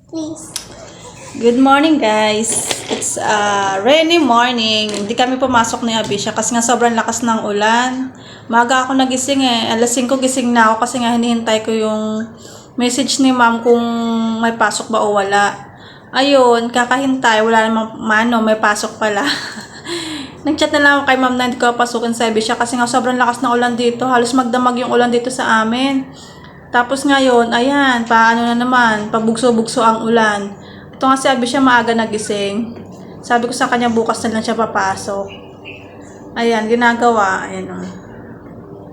Please. Good morning, guys. It's rainy morning. Hindi kami pumasok ni Abisha kasi nga sobrang lakas ng ulan. Maaga ako nagising eh. Alas 5 gising na ako kasi nga hinihintay ko yung message ni ma'am kung may pasok ba o wala. Ayun, kakahintay. Wala namang may pasok pala. Nag-chat na lang ako kay ma'am na hindi ko pasukin sa Abisha kasi nga sobrang lakas ng ulan dito. Halos magdamag yung ulan dito sa amin. Tapos ngayon, ayan, paano na naman, pabugso-bugso ang ulan. Ito nga si Abisha maaga nagising. Sabi ko sa kanya bukas na lang siya papasok. Ayan, ginagawa. Ayan o.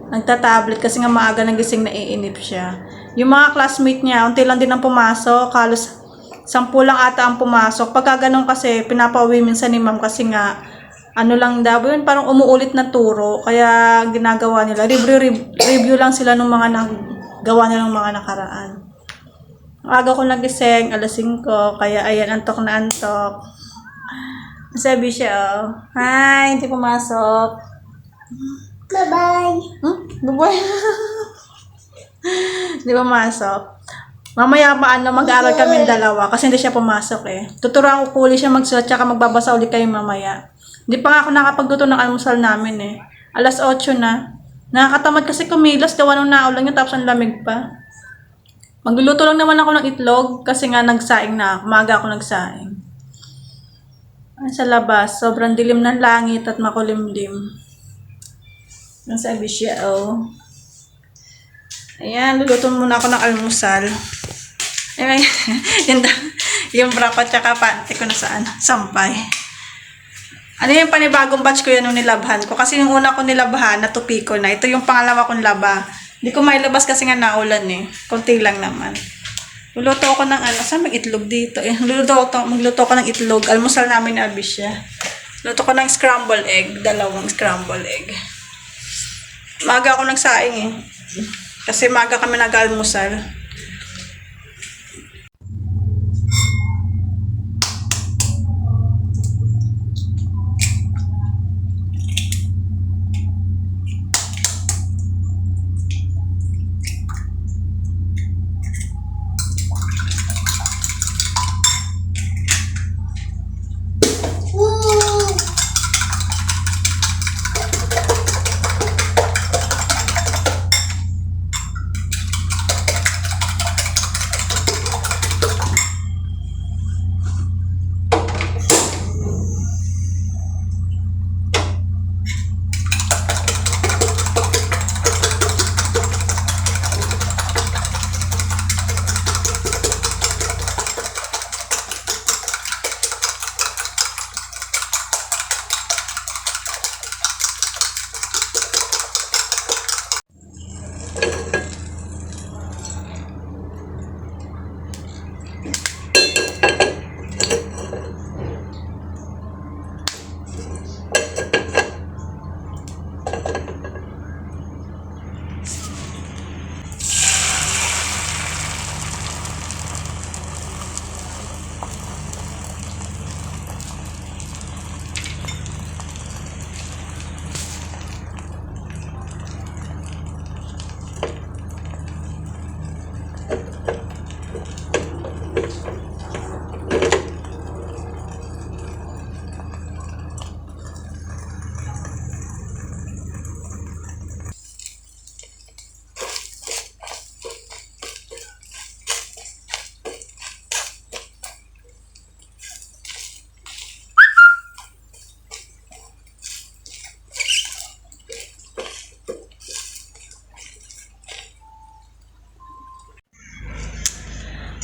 Nagta-tablet kasi nga maaga nagising, naiinip siya. Yung mga classmate niya, unti lang din ang pumasok. Halos 10 lang ata ang pumasok. Pagka ganun kasi, pinapauwi minsan ni ma'am kasi nga, ano lang daw yun, parang umuulit na turo. Kaya ginagawa nila, review lang sila ng mga gawa nilang mga nakaraan. Aga ko nagising, alas 5, kaya ayan, antok na antok. Sabi siya, oh, hi, hindi pumasok. Bye-bye. Bye-bye. Hindi pumasok. Mamaya pa mag-aaral kami dalawa kasi hindi siya pumasok eh. Tuturuan ko uli siya magsulat tsaka magbabasa ulit kayo mamaya. Hindi pa nga ako nakapagluto ng almusal namin eh. Alas 8 na. Nakakatamad kasi kumilos, gawa nung naulan yun, tapos ang lamig pa. Magluluto lang naman ako ng itlog kasi nga nagsaing na ako. Maaga ako nagsaing. Ay, sa labas, sobrang dilim ng langit at makulimlim. Nasabi siya, oh. Ayan, luluto muna ako ng almusal. Ay, yung bra pa tsaka panty ko na saan? Sampay. Ano yung panibagong batch ko yan nung nilabhan ko? Kasi yung una ko nilabhan, natupi ko na. Ito yung pangalawa kong laba. Hindi ko mailabas kasi nga naulan eh. Konti lang naman. Luluto ako ng saan may itlog dito? Magluto ako ng itlog. Almusal namin na Abisha. Luto ko ng scramble egg. 2 scramble egg. Maaga ako nagsaing eh. Kasi maaga kami nag-almusal.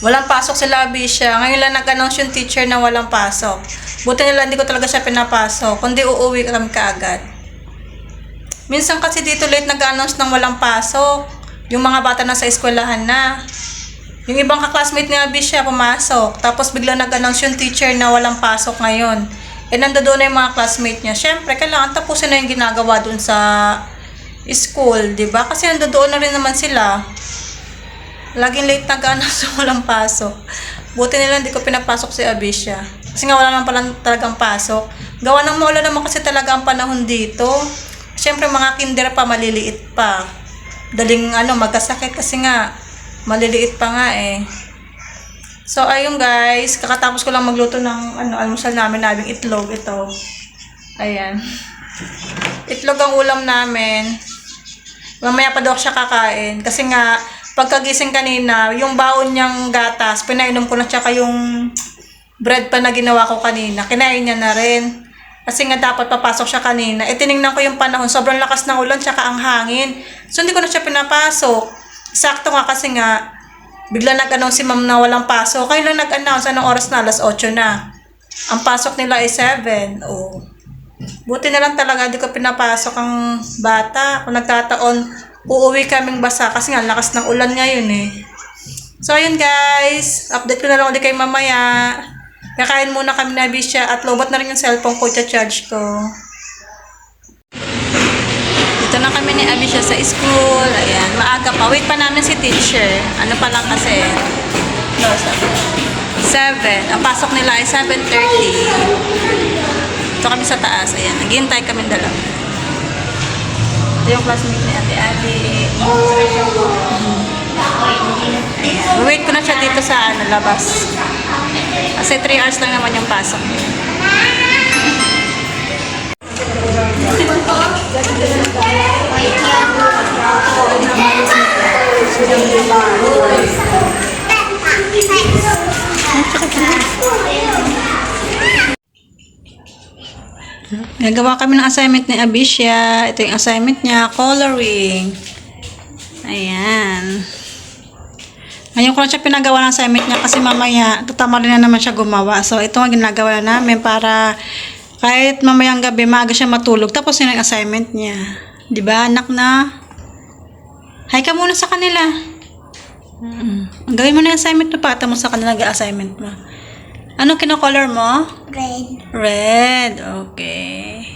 Walang pasok si Abisha. Ngayon lang nag-announce yung teacher na walang pasok. Buti nila hindi ko talaga siya pinapasok. Kundi uuwi kami kaagad. Minsan kasi dito late nag-announce ng walang pasok. Yung mga bata na sa eskwelahan na. Yung ibang ka-classmate ni Abisha pumasok. Tapos bigla nag-announce yung teacher na walang pasok ngayon. Eh nandoon na yung mga classmate niya. Siyempre, kailangan tapusin na yung ginagawa dun sa school, di ba? Kasi nandoon na rin naman sila. Laging late nag-announce walang pasok. Buti nila hindi ko pinapasok si Abisha. Kasi nga wala naman palang talagang pasok. Gawa ng maulan naman kasi talaga ang panahon dito. Siyempre mga kinder pa, maliliit pa. Daling magkasakit kasi nga maliliit pa nga eh. So, ayun guys, kakatapos ko lang magluto ng almusal namin, nabing itlog ito. Ayan. Itlog ang ulam namin. Mamaya pa daw siya kakain. Kasi nga, pagkagising kanina, yung baon niyang gatas, pinainom ko na tsaka yung bread pa na ginawa ko kanina. Kinain niya na rin. Kasi nga dapat papasok siya kanina. Tinignan ko yung panahon, sobrang lakas ng ulan tsaka ang hangin. So, hindi ko na siya pinapasok. Sakto nga kasi nga, bigla nag-announce si ma'am na walang pasok. Kaya lang nag-announce, anong oras na? 8:00 na. Ang pasok nila ay 7. Oh. Buti na lang talaga, di ko pinapasok ang bata. Kung nagkataon, uuwi kaming basa kasi nga lakas ng ulan ngayon eh. So ayun guys, update ko na lang ulit kayo mamaya. Kakain muna kami na Abisha at lobot na rin yung cellphone ko, charge ko. Dito na kami ni Abisha sa school. Ayan, maaga pa. Wait pa namin si teacher. Ano pa lang kasi? No, 7. Ang pasok nila ay 7:30. Ito kami sa taas. Ayan, naghihintay kami dalawa. Ito yung classmate ni Ate. Wait ko na siya dito sa labas. Kasi 3 hours lang naman yung pasok. Nagawa kami ng assignment ni Abisha. Ito yung assignment niya, coloring. Ayan. Ngayon ko lang siya pinagawa ng assignment niya kasi mamaya tama rin na naman siya gumawa. So, ito ang ginagawa namin para kahit mamayang gabi, maaga siya matulog. Tapos yun ang assignment niya. Diba, anak na? Hi ka muna sa kanila. Gawin mo na yung assignment mo, pata mo sa kanila nag-assignment mo. Ano kino-color mo? Red. Red. Okay.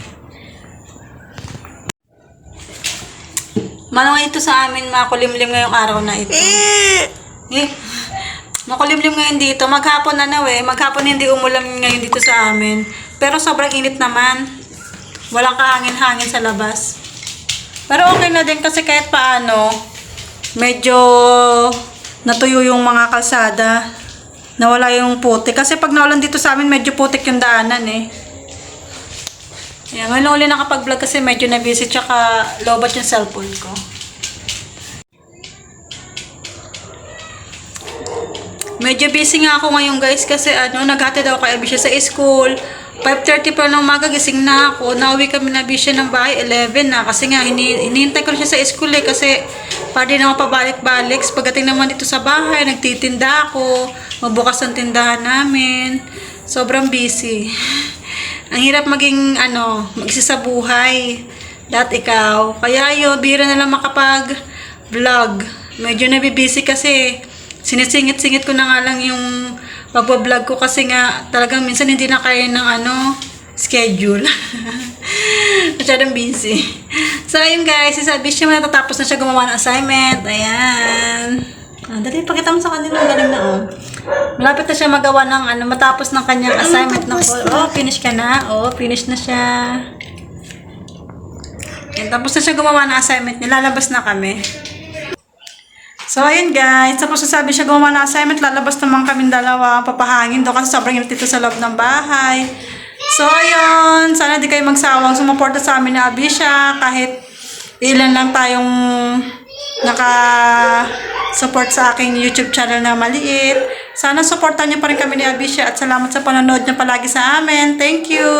Manong ito sa amin, makulimlim ngayong araw na ito. Makulimlim ngayon dito. Maghapon na Maghapon hindi umulan ngayon dito sa amin. Pero sobrang init naman. Walang kahangin-hangin sa labas. Pero okay na din kasi kahit paano, medyo natuyo yung mga kalsada. Nawala yung putik. Kasi pag naulan dito sa amin, medyo putik yung daanan eh. Ayan, ngayon uli nakapag-vlog kasi medyo na-busy tsaka lobot yung cellphone ko. Medyo busy nga ako ngayon guys kasi naghatid daw kay Abisha sa school. 5:30 pa ng umaga gising na ako. Nauwi kami na Abisha ng bahay 11 na kasi nga hinihintay ko na siya sa school eh kasi pwede na ako pabalik-balik. Pagdating naman dito sa bahay, nagtitinda ako. Magbukas ang tindahan namin. Sobrang busy. Ang hirap maging magsisa buhay. Lahat ikaw. Kaya bira na lang makapag-vlog. Medyo nabibusy kasi sinisingit-singit ko na nga lang yung pagbablog ko kasi nga talagang minsan hindi na kaya ng schedule. Masyadong busy. So ayun guys, si Abisha matatapos na siya gumawa ng assignment. Ayan. Dali, pakita mo sa kanila. Galing na malapit na siya magawa ng matapos ng kanyang assignment na finish ka na. Finish na siya. Ayan, tapos na siya gumawa ng assignment niya. Lalabas na kami. So, ayun guys. Tapos sasabi siya gumawa ng assignment. Lalabas naman kami dalawa. Papahangin doon kasi sobrang init dito sa loob ng bahay. So, ayun. Sana di kayo magsawang sumuporta sa amin na Abisha. Kahit ilan lang tayong naka-support sa aking YouTube channel na maliit. Sana supportan niyo pa rin kami ni Abisha at salamat sa panonood niyo palagi sa amin. Thank you!